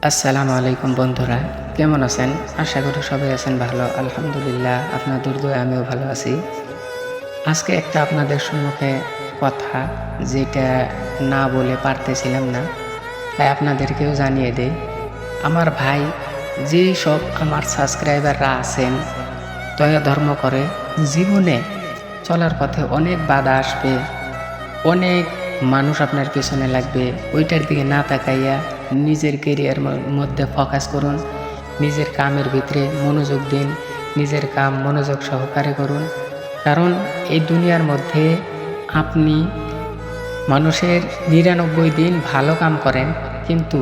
আসসালামু আলাইকুম বন্ধুরা, কেমন আছেন? আশা করি সবাই আছেন ভালো। আলহামদুলিল্লাহ, আপনাদের দোয়ায় আমিও ভালো আছি। আজকে একটা আপনাদের সম্মুখে কথা, যেটা না বলে পারতেছিলাম না, তাই আপনাদেরকেও জানিয়ে দেই। আমার ভাই, যে সব আমার সাবস্ক্রাইবাররা আছেন, দয়া ধর্ম করে জীবনে চলার পথে অনেক বাধা আসবে, অনেক মানুষ আপনার পেছনে লাগবে। ওইটার দিকে না তাকাইয়া নিজের কেরিয়ার মধ্যে ফোকাস করুন, নিজের কামের ভিতরে মনোযোগ দিন, নিজের কাম মনোযোগ সহকারে করুন। কারণ এই দুনিয়ার মধ্যে আপনি মানুষের 99 দিন ভালো কাম করেন, কিন্তু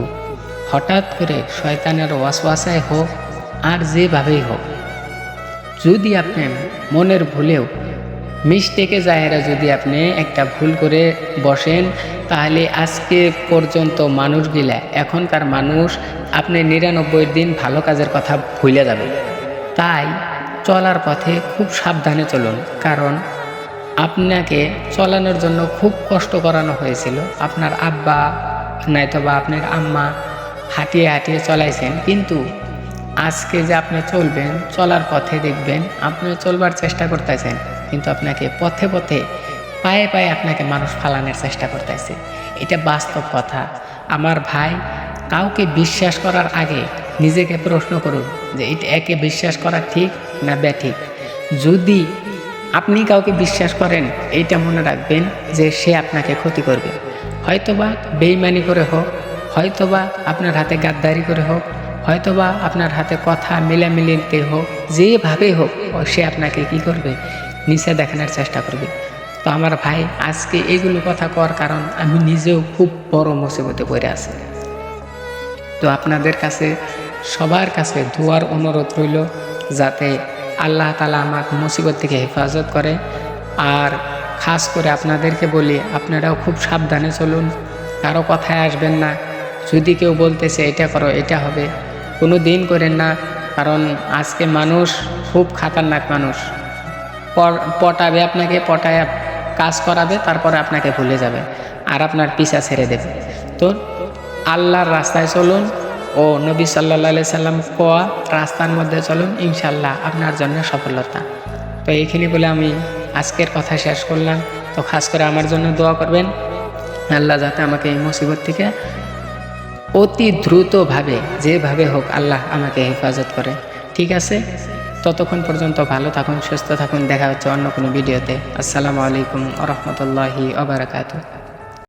হঠাৎ করে শয়তানের ওয়াসওয়াসায় হোক আর যেভাবেই হোক, যদি আপনি মনের ভুলেও মিস্টেকে জাহেরা যদি আপনি একটা ভুল করে বসেন, তাহলে আজকে পর্যন্ত মানুষগুলা, এখনকার মানুষ আপনি 99 দিন ভালো কাজের কথা ভুলে যাবে। তাই চলার পথে খুব সাবধানে চলুন, কারণ আপনাকে চলানোর জন্য খুব কষ্ট করানো হয়েছিল। আপনার আব্বা নয়তোবা আপনার আম্মা হাঁটিয়ে হাঁটিয়ে চলাইছেন, কিন্তু আজকে যে আপনি চলবেন, চলার পথে দেখবেন আপনি চলবার চেষ্টা করতেছেন, কিন্তু আপনাকে পথে পথে পায়ে পায়ে আপনাকে মানুষ ফালানোর চেষ্টা করতেছে। এটা বাস্তব কথা। আমার ভাই, কাউকে বিশ্বাস করার আগে নিজেকে প্রশ্ন করুন যে এটা একে বিশ্বাস করা ঠিক না ব্যাঠিক। যদি আপনি কাউকে বিশ্বাস করেন, এইটা মনে রাখবেন যে সে আপনাকে ক্ষতি করবে, হয়তোবা বেইমানি করে হোক, হয়তোবা আপনার হাতে গাদ্দারি করে হোক, হয়তোবা আপনার হাতে কথা মিলামিলিতে হোক, যেভাবে হোক সে আপনাকে কি করবে, নিচে দেখানোর চেষ্টা করবে। তো আমার ভাই, আজকে এইগুলো কথা কর কারণ আমি নিজেও খুব বড় মুসিবতে পড়ে আছি। তো আপনাদের কাছে, সবার কাছে দোয়ার অনুরোধ রইল, যাতে আল্লাহ তাআলা আমার মুসিবত থেকে হেফাজত করে। আর খাস করে আপনাদেরকে বলি, আপনারাও খুব সাবধানে চলুন, কারো কথায় আসবেন না। যদি কেউ বলতেছে এটা করো, এটা হবে, কোনো দিন করেন না। কারণ আজকে মানুষ খুব খাতারনাক মানুষ। পটাবে আপনাকে, পটায় কাজ করাবে, তারপরে আপনাকে ভুলে যাবে আর আপনার পিছা ছেড়ে দেবে। তো আল্লাহর রাস্তায় চলুন ও নবী সাল্লাল্লাহু আলাইহি সাল্লাম কোয়া রাস্তার মধ্যে চলুন, ইনশাল্লাহ আপনার জন্য সফলতা। তো এইখানে বলে আমি আজকের কথা শেষ করলাম। তো খাস করে আমার জন্য দোয়া করবেন, আল্লাহ যাতে আমাকে এই মুসিবত থেকে অতি দ্রুতভাবে যেভাবে হোক আল্লাহ আমাকে হেফাজত করে। ঠিক আছে, ততক্ষণ পর্যন্ত ভালো থাকুন, সুস্থ থাকুন। দেখা হচ্ছে অন্য কোনো ভিডিওতে। আসসালামু আলাইকুম ওয়া রাহমাতুল্লাহি ওয়া বারাকাতুহু।